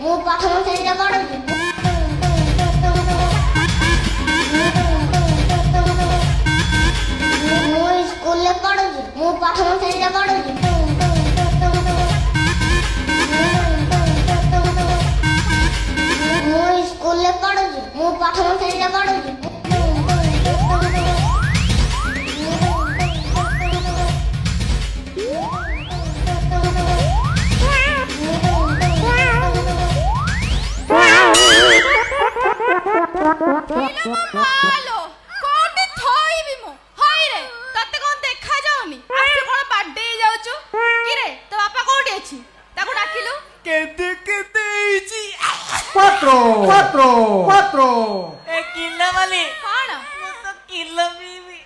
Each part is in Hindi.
ମୁଁ ପ୍ରଥମ ଶ୍ରେଣୀରେ ପଢୁଛି। ମୁଁ ସ୍କୁଲରେ ପଢୁଛି। ମୁଁ ପ୍ରଥମ ଶ୍ରେଣୀରେ ପଢୁଛି। ମୁଁ ସ୍କୁଲରେ ପଢୁଛି। ମୁଁ ପ୍ରଥମ ଶ୍ରେଣୀରେ ପଢୁଛି। हेलो कोटे थोइबी मो हाय रे तते कोन देखा जाउनी आसे कोन बाडे जाउछु की रे तो बापा कोठी अछि ताको डाकिलु केते केते इची cuatro ए किलो वाली कोन मु तो किलो पीबी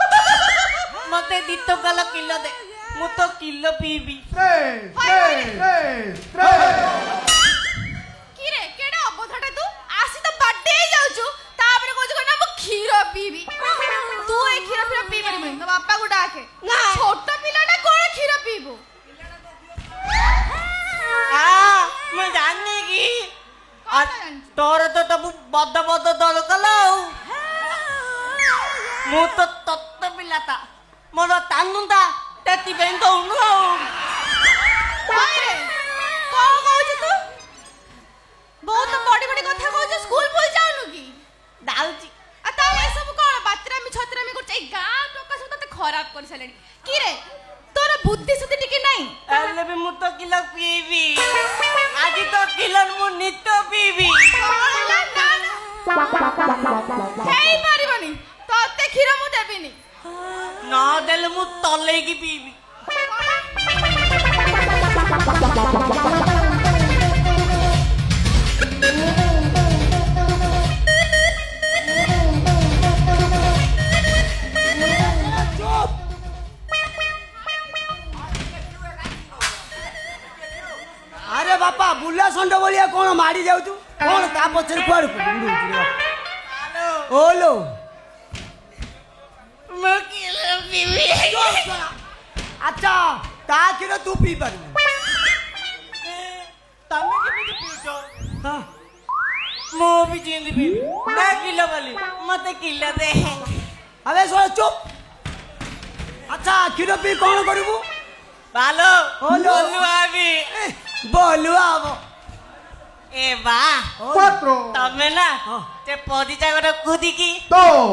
मते दितो गला किलो दे मु तो किलो पीबी tres की रे केडा अबोधटा तू आसी तो बाडे जाउछु तापर कोजो ना मु खीर पीबी तू ए खीर फिर पी परबे तो बापा को डाके ना छोटा पिलाटा कोन खीर पीबो आ मु जान्नी की तोर तो तब बद बद दल कला मु तो तत्त पिलाता मोर तानुंदा तेती बेंदो नु हाय रे कोन कहू तू बहुत बड़ी बड़ी कथा कहू स्कूल बोल जाउनु की दाउची आ ता ए सब कोन बातरामी छतरामी करछ ए गा टोका सब तते खराब कर सलेनी की रे तोरा बुद्धि सुद्धि टिके नहीं एले भी मु तो किलो पीबी आज तो किलो मु नित्य पीबी हेई पारिबनी तते खीर मु देबिनी ना देले मु तले की पीबी अरे बापा बुला संड बोलिया कौन मारी जाऊ तू कौन ता पछर कुआड़ ओलो मु किलो पीबी अच्छा ता किलो तू पी पर तमे के भी पीछो हां मु भी जिंदी पीबी ना किलो वाली मते किलो दे अबे सो चुप अच्छा किलो पी कौन करबू बालो ओलो बोलू आबी बोलू आवो ए बा cuatro तमे ना ते पदिचा गड कुदी की dos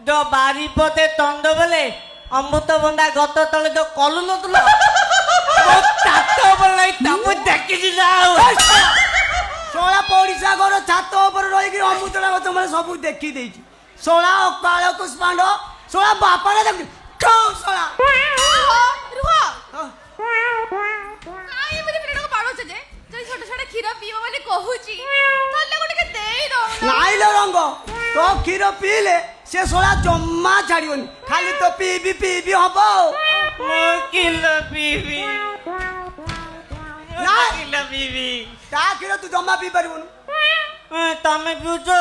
दो बारी पते तंड बेले अमृत बंदा गत तले तो कलु नतलो तातो बोलै तमु देखि जाऊ सोळा पौड़ीसा घर छात ऊपर रही कि अमृतला गत माने सब देखि देछि सोळा काळ कुष्मांड सोळा बापाने देख कौ सोळा रुहो काई मने पेड़ को पाड़ो जे छोटा छोटा खीर पीबो बोली कहूची तले को टिके देई दो नाइलो रंग तो क्षीर पीले से सोळा जम्मा छाड़ियोनी खाली तो पीबी हबो मो किलो पीबी ना किलो पीबी ता क्षीर तू जम्मा पी परिबनु तमे पिउछो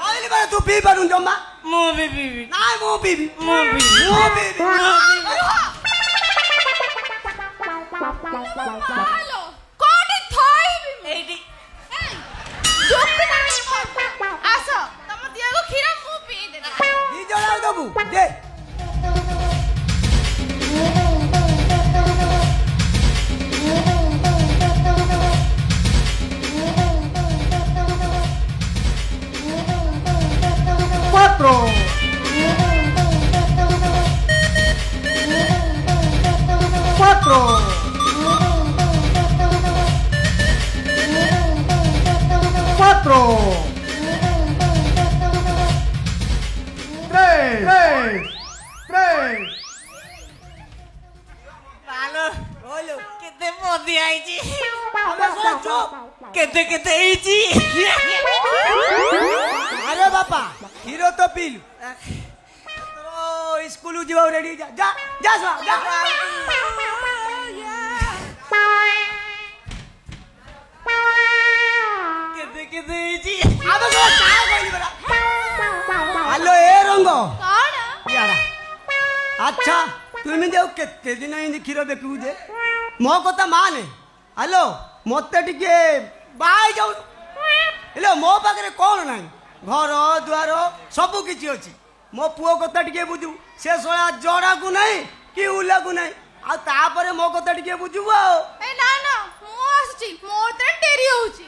आइले बारे तू पी परु जम्मा मु भी पीबी ना मु पीबी मु पीबी हेलो कोटे थोइबी एडी जोते नहीं आसो तम दिया को खीर मु पी दे दी जणा दबु दे cuatro cuatro cuatro tres बालो बोलो केते मोदी आइची अबे सो चुप केते केते आइची अरे बापा हीरो तो पीलु तो स्कूल जीवा रेडी जा जा जा सो जा केते केते आइची अबे सो काय कहली बड़ा हेलो ए रंग कौन याडा अच्छा तुम देव केते दिन इन खीर देखु जे मो कथा माने हेलो मते टिके बाई जाऊ हेलो मो पाखे कौन ना घर दुआर सबू किसी अच्छी मो पुओ कथा टिके बुझू से सोया जड़ा को नहीं कि उला को नहीं आपर मो कथा टिके बुझू ए ना ना मु आसुची मोर त डेरी होउची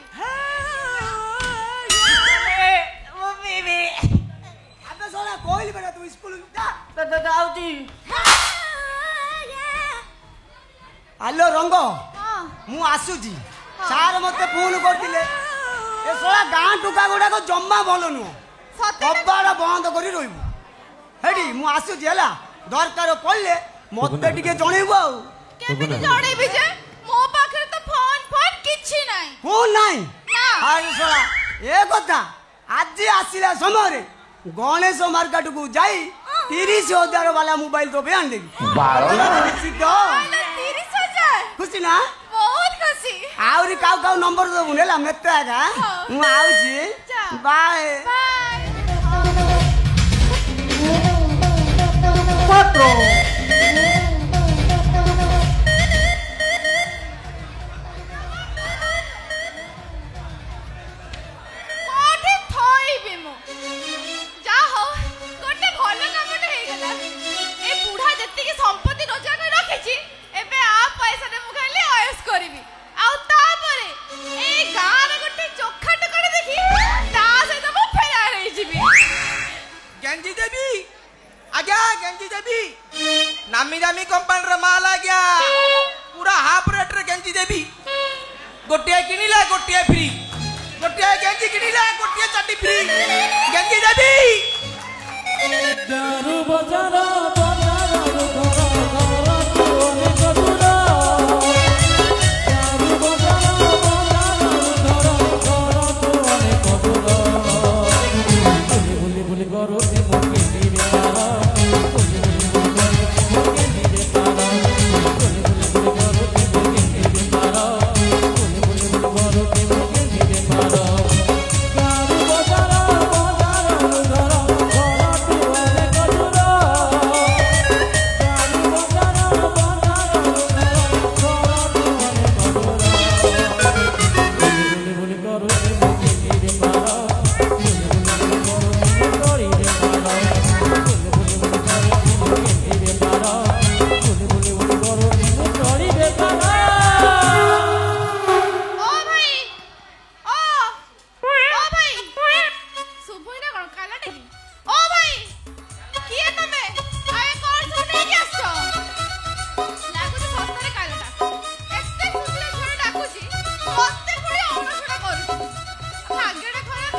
ओ बेबी अबे सोना कोइल बेटा तू स्कूल जा तो जाउची हेलो रंग हां मु आसुची सार मते फोन करथिले ए सोला गां टुका गुडा को जम्मा भलो नु सते कबाड़ बंद करी रहिबु हेडी मु आसुची हला दरकार पड़ले मते टिके जणेबु आ केमिति जणेबी जे मो पाखरे तो फोन किछि नाही फोन नाही ना अरे सोला ए कथा आज आसिला समय रे गणेश मार्केट को जाई 30,000 वाला मोबाइल तो बयान देगी आइला 30,000 खुशी ना बहुत खुशी आउरी काउ काउ नंबर दबु नेला मेते आगा मु आउची जा। बाय बाय 4, कोठे थोइबे मु जा हो कोटे भलो कामटे हे गेला ए बुढ़ा जत्ती के संपत्ति रोजा कर रखिछि एबे आ पैसा दे मु खाली आयस करबी आउ ता परे ए गां रे गोटे चोखा टकर देखि ता से तो मु फेरा रही जिबी गेंजी देवी आज्ञा गेंजी देवी नामी दामी कंपनी रे माल आज्ञा पूरा हाफ रेट रे गेंजी देवी गोटिया किनिला गोटिया फ्री गोटिया गेंजी किनिला गोटिया चट्टी फ्री गेंजी देवी दारू बजारा बजारा घर घर तुने कटुरा दारू बजारा बजारा घर घर तुने कटुरा बुली बुली करो ए मोके रे तारा बुली बुली करो ए मोके रे तारा बुली बुली करो ए मोके रे तारा दारू बजारा बजारा घर तुने कटुरा दारू बजारा बजारा घर तुने कटुरा बुली बुली करो ए मोके रे तारा ओ भाई ओ भाई सुबुइना कोन काला टेकी ओ भाई किए तमे आए कोन सुने के आछो लागु तो सत्तरे कालाटा एते खुदरे छोरा डाकुची मते पुरी औना छोरा करू भाग्यटा खराब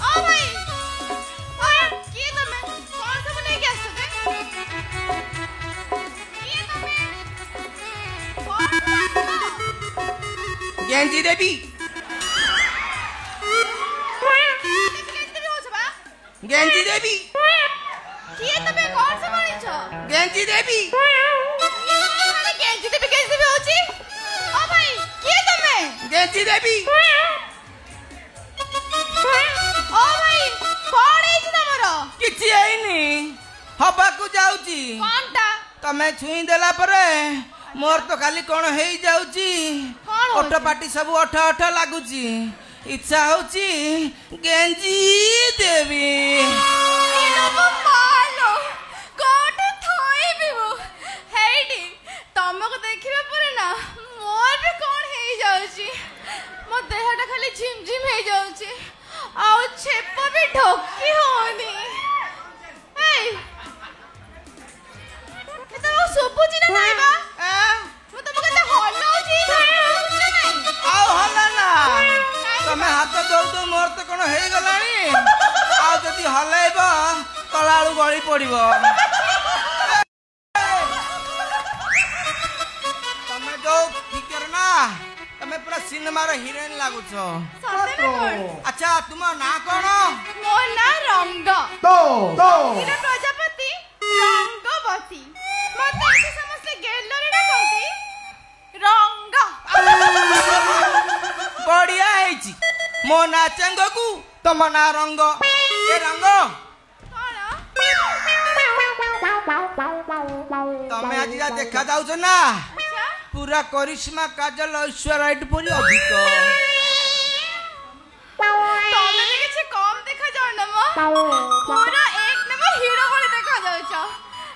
ओ भाई किए तमे कोन सब नै के आछो के किए तमे गेंजी देवी केते भी होछ बा गेंजी देवी किए तमे कोन सब आनिछो गेंजी देवी खाली केंजी देबी होची ओ भाई किए तमे गेंजी देवी ओ भाई कोन हेछि तमरो किछि आइनी हबा को जाउची कोनटा तमे छुई देला परे मोर तो खाली कोन हेई जाउची कोन ओठ पाटी सब ओठ ओठ लागुची इच्छा होची गेंजी देवी इलो मालो कोठे थोई बिबो हेडी तमको देखिबे परे ना मोर भी कोन हेई जाउची मो देहटा खाली झिमझिम हेई जाउची आउ छेप भी ढोकी होनी ए तो सुबुची ना नाई बा मु तमको त हल्लाउची नहीं आओ हला ना तमे हाथ दौ दौ मोर तो कोन हेई गलानी आ जदी हलाइबा तलाळू गळी पड़िबो तमे जो फिकर ना तमे पूरा सिनेमा रे हीरोइन लागुछो सते में कोन अच्छा तुम ना कोन मो ना रंग तो इरा प्रजापति रंगवती मते एठी समस्त गेलरी डाकंती रंग बढ़िया हेची मो ना चंगकू तम ना रंग ए रंग कोन तमे आज देखा जाउछ ना अच्छा पूरा करिश्मा काजल ऐश्वर्या राय परी अधिक ତମେ ବି କିଛି କମ ଦେଖାଯାଉ ନା ମ ପୁରା ଏକ ନମ୍ବର ହିରୋ ଭଳି ଦେଖାଯାଉଛ।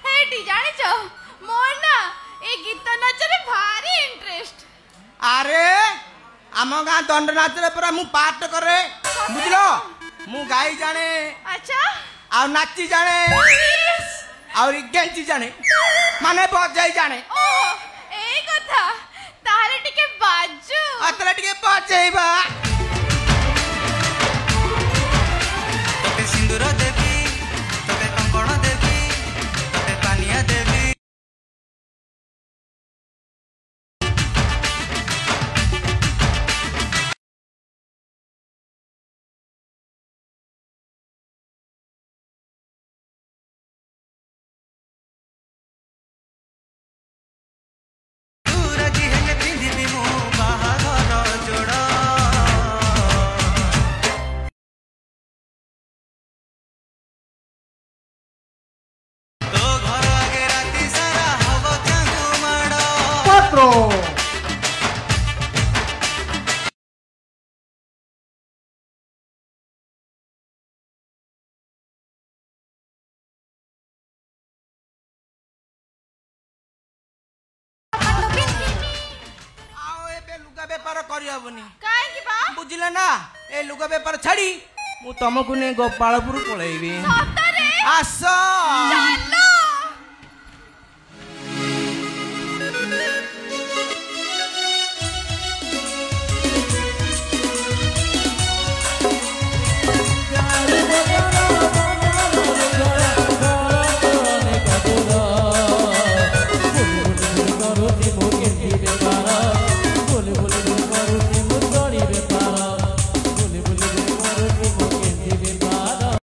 ହେଇଟି ଜାଣିଛ ମୋର ନା ଏ ଗୀତ ନାଚରେ ଭାରି ଇଣ୍ଟରେଷ୍ଟ। अरे आम गाँ दंड नाच पूरा मु पार्ट करे बुझल मु गाई जाने अच्छा आ नाची जाने और गेंची जाने माने बजाई जाने ओहो ଏଇ କଥା ତାହେଲେ ଟିକେ ବାଜୁ। अतला टिके बजाइबा तोते सिंदूर देवी तोते कंकण देवी तोते पानिया देवी cuatro, आओ एबे लुगा बेपार करियबनी କାହିଁକି ବା बुझिले ना ए लुगा बेपार छाड़ी मु तुमको ने गोपालपुर पळेइबी ସତରେ आस ଚାଲ